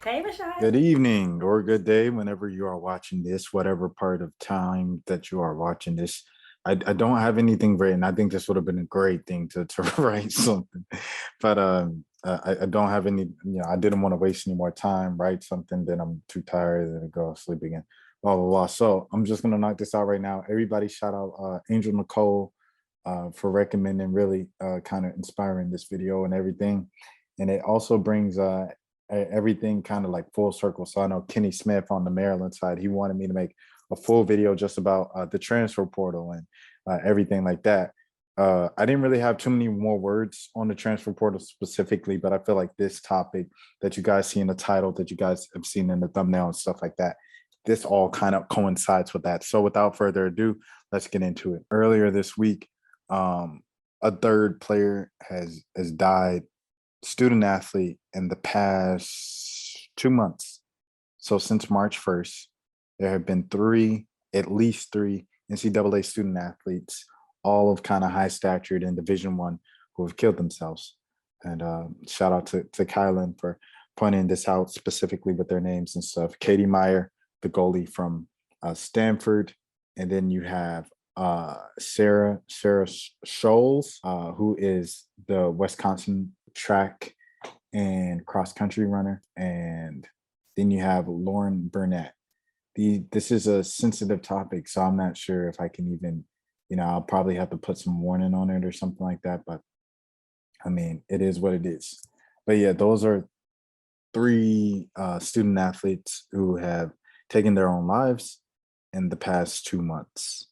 Hey, Rashad. Good evening or good day whenever you are watching this, whatever part of time that you are watching this. I don't have anything written. I think this would have been a great thing to write something, but I don't have any. I didn't want to waste any more time. Write something, then I'm too tired and go sleep again. Blah blah blah. So I'm just gonna knock this out right now. Everybody, shout out Angel Nicole for recommending, really kind of inspiring this video and everything. And it also brings everything kind of like full circle. So I know Kenny Smith on the Maryland side, he wanted me to make a full video just about the transfer portal and everything like that. I didn't really have too many more words on the transfer portal specifically, but I feel like this topic that you guys see in the title, that you guys have seen in the thumbnail and stuff like that, this all kind of coincides with that. So without further ado, let's get into it. Earlier this week, a third player has died, student athlete, in the past 2 months. So since March 1st, there have been at least three NCAA student athletes, all of kind of high statured in Division I, who have killed themselves. And shout out to Kylan for pointing this out specifically with their names and stuff. Katie Meyer, the goalie from Stanford, and then you have Sarah Scholes, who is the Wisconsin track and cross country runner, and then you have Lauren Burnett. This is a sensitive topic, so I'm not sure if I can even, I'll probably have to put some warning on it or something like that. But I mean, it is what it is. But yeah, those are three student athletes who have taken their own lives in the past 2 months.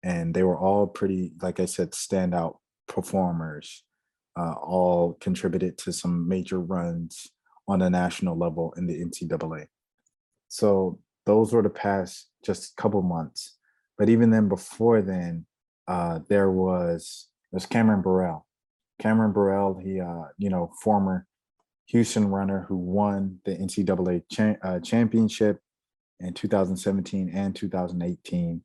And they were all pretty, like I said, standout performers, all contributed to some major runs on a national level in the NCAA. So those were the past just couple months. But even then, before then, there's Cameron Burrell. Cameron Burrell, he former Houston runner who won the NCAA championship in 2017 and 2018.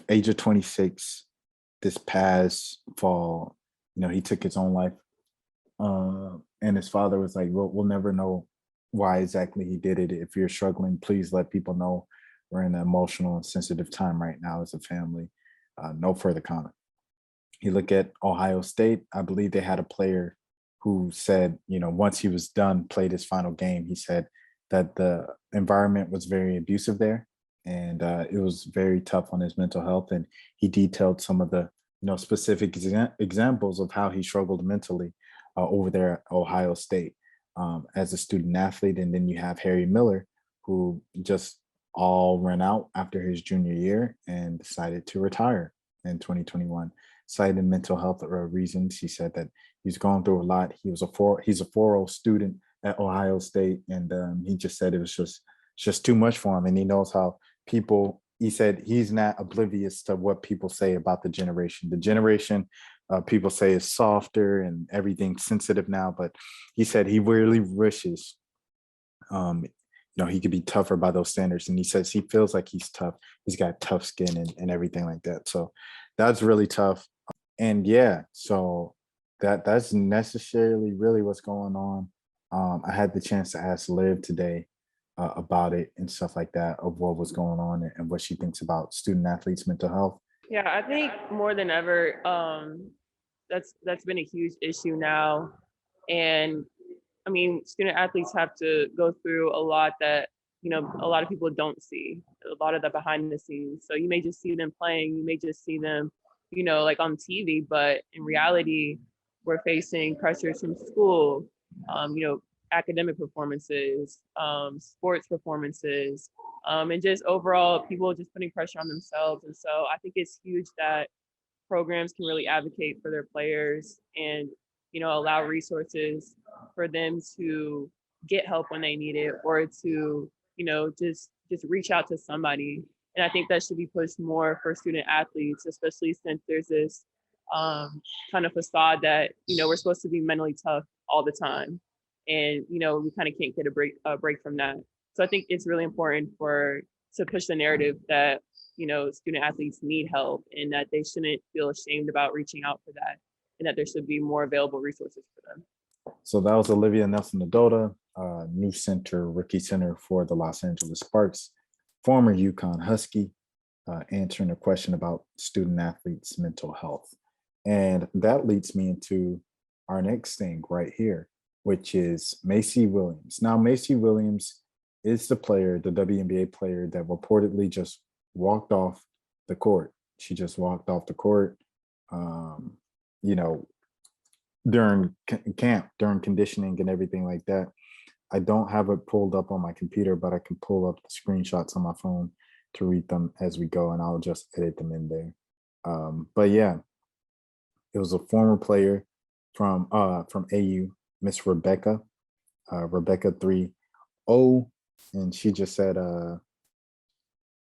Age of 26, this past fall, he took his own life. And his father was like, we'll never know why exactly he did it. If you're struggling, please let people know. We're in an emotional and sensitive time right now as a family. No further comment. You look at Ohio State, I believe they had a player who said, once he was done, played his final game, he said that the environment was very abusive there, and it was very tough on his mental health. And he detailed some of the specific examples of how he struggled mentally over there at Ohio State as a student athlete. And then you have Harry Miller, who just all ran out after his junior year and decided to retire in 2021, citing mental health reasons. He said that he's gone through a lot. He's a 4.0 student at Ohio State, and he just said it was just too much for him. And he knows how people, he said he's not oblivious to what people say about the generation. The generation, people say, is softer and everything's sensitive now, but he said he really wishes he could be tougher by those standards. And he says he feels like he's tough. He's got tough skin and everything like that. So that's really tough. And yeah, so that's necessarily really what's going on. I had the chance to ask Liv today about it and stuff like that, of what was going on and what she thinks about student athletes' mental health. Yeah, I think more than ever, that's been a huge issue now. And I mean, student athletes have to go through a lot that, a lot of people don't see, a lot of the behind the scenes. So you may just see them playing, you may just see them, like on TV, but in reality, we're facing pressures from school, academic performances, sports performances, and just overall people just putting pressure on themselves. And so I think it's huge that programs can really advocate for their players and, allow resources for them to get help when they need it, or to, just reach out to somebody. And I think that should be pushed more for student athletes, especially since there's this kind of facade that, we're supposed to be mentally tough all the time. And, we kind of can't get a break from that. So I think it's really important to push the narrative that, student athletes need help and that they shouldn't feel ashamed about reaching out for that, and that there should be more available resources for them. So that was Olivia Nelson Nadota. new center, rookie center for the Los Angeles Sparks, former UConn Husky, answering a question about student athletes' mental health. And that leads me into our next thing right here, which is Macy Williams. Now, Macy Williams is the player, the WNBA player that reportedly just walked off the court. She just walked off the court, you know, during camp, during conditioning and everything like that. I don't have it pulled up on my computer, but I can pull up the screenshots on my phone to read them as we go, and I'll just edit them in there. But yeah, it was a former player from AU, Miss Rebecca 3O, and she just said,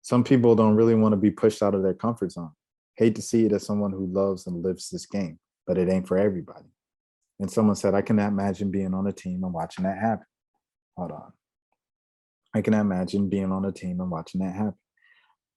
some people don't really want to be pushed out of their comfort zone. Hate to see it as someone who loves and lives this game, but it ain't for everybody. And someone said, I cannot imagine being on a team and watching that happen. Hold on. I can imagine being on a team and watching that happen.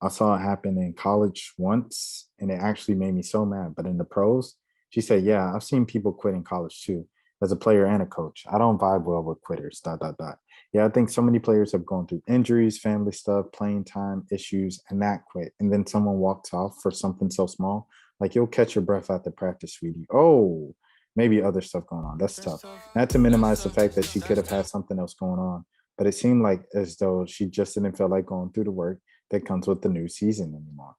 I saw it happen in college once, and it actually made me so mad. But in the pros, she said, yeah, I've seen people quit in college too, as a player and a coach. I don't vibe well with quitters, dot, dot, dot. Yeah, I think so many players have gone through injuries, family stuff, playing time issues, and that quit. And then someone walks off for something so small, like you'll catch your breath after practice, sweetie. Oh, maybe other stuff going on. That's tough. Not to minimize the fact that she could have had something else going on, but it seemed like as though she just didn't feel like going through the work that comes with the new season anymore.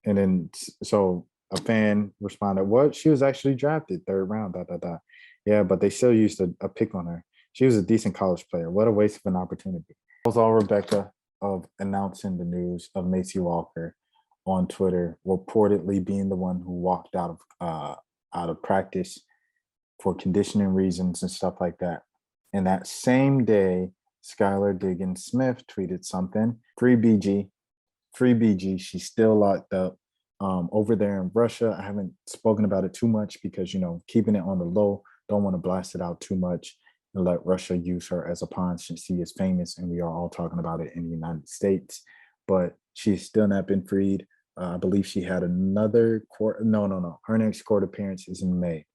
And then so a fan responded, "What? She was actually drafted third round. Dot dot dot. Yeah, but they still used a pick on her. She was a decent college player. What a waste of an opportunity." That was all Rebecca of announcing the news of Macy Walker on Twitter, reportedly being the one who walked out of practice for conditioning reasons and stuff like that. And that same day, Skylar Diggins Smith tweeted something, free BG, free BG. She's still locked up over there in Russia. I haven't spoken about it too much because, keeping it on the low, don't want to blast it out too much and let Russia use her as a pawn since she is famous and we are all talking about it in the United States. But she's still not been freed. I believe she had another court. No. Her next court appearance is in May.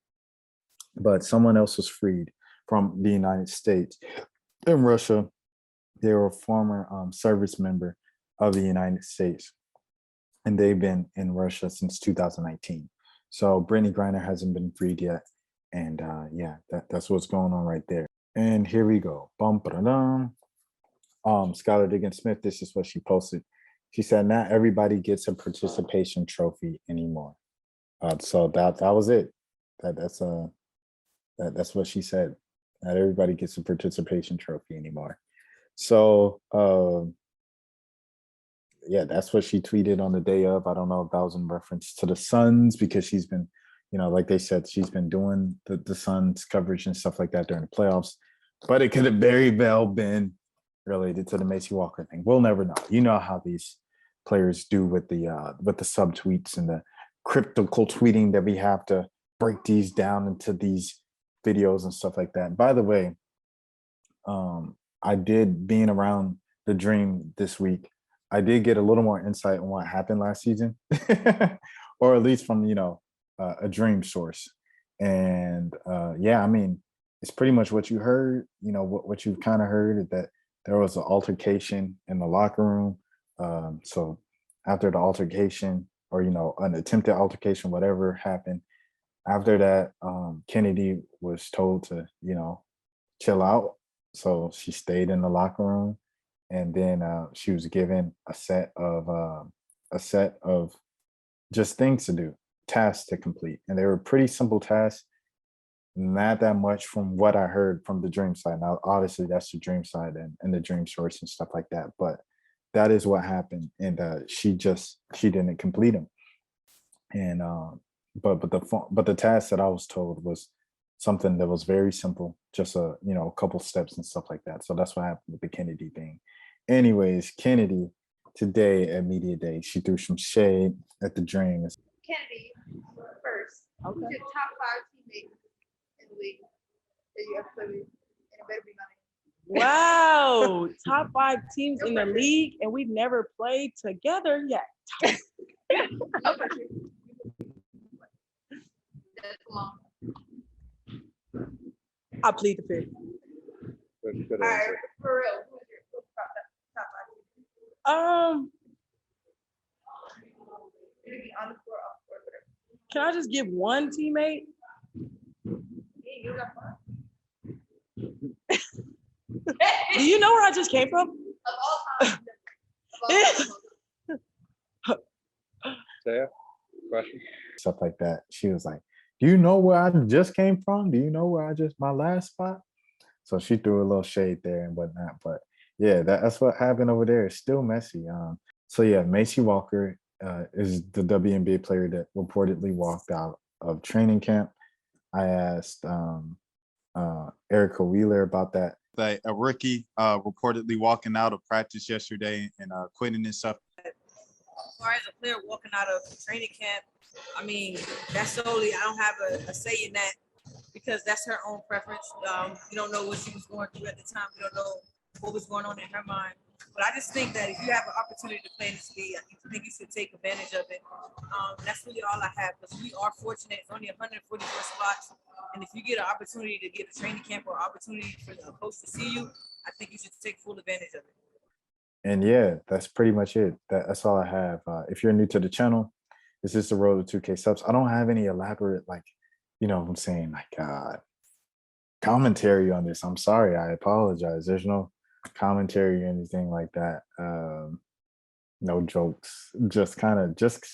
But someone else was freed from the United States. In Russia, they were a former service member of the United States, and they've been in Russia since 2019. So Brittany Griner hasn't been freed yet, and that's what's going on right there. And here we go. Skylar Diggins Smith. This is what she posted. She said, "Not everybody gets a participation trophy anymore." So that was it. That's what she said. Not everybody gets a participation trophy anymore. So that's what she tweeted on the day of. I don't know if that was in reference to the Suns because she's been, like they said, she's been doing the Suns coverage and stuff like that during the playoffs. But it could have very well been related to the Macy Walker thing. We'll never know. You know how these players do with the subtweets and the cryptical tweeting that we have to break these down into these videos and stuff like that. By the way, I did, being around the Dream this week, I did get a little more insight on what happened last season, or at least from a Dream source. And I mean, it's pretty much what you heard. What you've kind of heard, that there was an altercation in the locker room. So after the altercation, or an attempted altercation, whatever happened, after that, Chennedy was told to chill out. So she stayed in the locker room, and then she was given a set of just things to do, tasks to complete, and they were pretty simple tasks. Not that much from what I heard from the Dream side. Now, obviously, that's the Dream side and the Dream source and stuff like that. But that is what happened, and she didn't complete them. And but the task that I was told was something that was very simple, just a couple steps and stuff like that. So that's what happened with the Chennedy thing. Anyways, Chennedy today at Media Day, she threw some shade at the Dream. Chennedy first. Okay. Who's your top 5 teammates in the league that you ever played with? And it better be my name. Wow, top 5 teams in the league, and we've never played together yet. I plead the fifth. Good All right, answer. for real, who's your top 5 team? It could be on the floor, off the floor, whatever. Can I just give one teammate? Yeah, you got fun. Do you know where I just came from? Of all time. Of all time. Taya, question? Stuff like that. She was like, do you know where I just came from? Do you know where my last spot? So she threw a little shade there and whatnot. But yeah, that's what happened over there. It's still messy. So yeah, Macy Walker is the WNBA player that reportedly walked out of training camp. I asked Erica Wheeler about that. That a rookie reportedly walking out of practice yesterday and quitting and stuff. As far as a player walking out of training camp, I mean, that's solely, I don't have a say in that because that's her own preference. We don't know what she was going through at the time. We don't know what was going on in her mind. But I just think that if you have an opportunity to play in this league, I think you should take advantage of it. That's really all I have because we are fortunate. It's only 144 spots. And if you get an opportunity to get a training camp or opportunity for a coach to see you, I think you should take full advantage of it. And yeah, that's pretty much it. That's all I have. If you're new to the channel, this is the road to 2K subs. I don't have any elaborate, like, you know what I'm saying, like commentary on this. I'm sorry. I apologize. There's no commentary or anything like that. No jokes. Just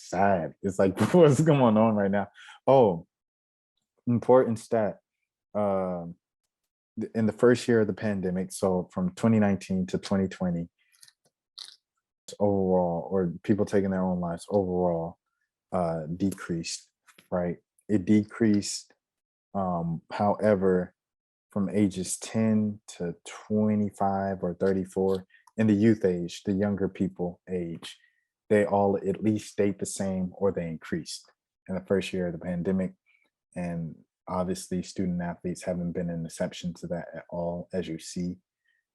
sad. It's like what's going on right now. Oh, important stat. In the first year of the pandemic, so from 2019 to 2020, overall, or people taking their own lives overall, decreased, right? It decreased. However, from ages 10 to 25 or 34, in the youth age, the younger people age, they all at least stayed the same or they increased in the first year of the pandemic. And obviously student athletes haven't been an exception to that at all, as you see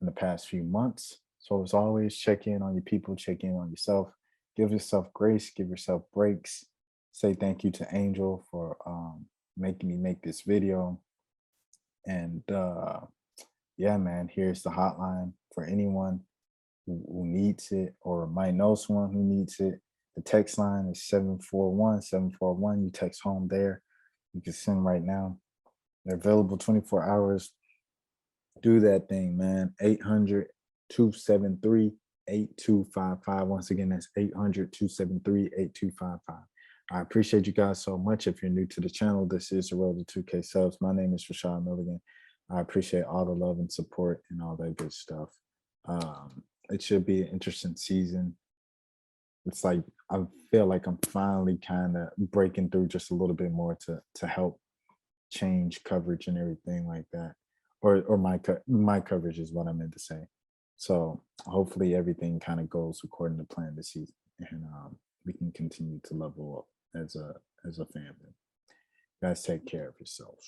in the past few months. So as always, check in on your people, check in on yourself, give yourself grace, give yourself breaks. Say thank you to Angel for making me make this video. And yeah, man, here's the hotline for anyone who needs it or might know someone who needs it. The text line is 741-741. You text home there. You can send right now. They're available 24 hours. Do that thing, man. 800-273-8255. Once again, that's 800-273-8255. I appreciate you guys so much. If you're new to the channel, this is the road to 2K subs. My name is Rashad Milligan. I appreciate all the love and support and all that good stuff. It should be an interesting season. It's like I feel like I'm finally kind of breaking through just a little bit more to help change coverage and everything like that, or my coverage is what I meant to say. So hopefully everything kind of goes according to plan this season, and we can continue to level up as a family. You guys take care of yourselves.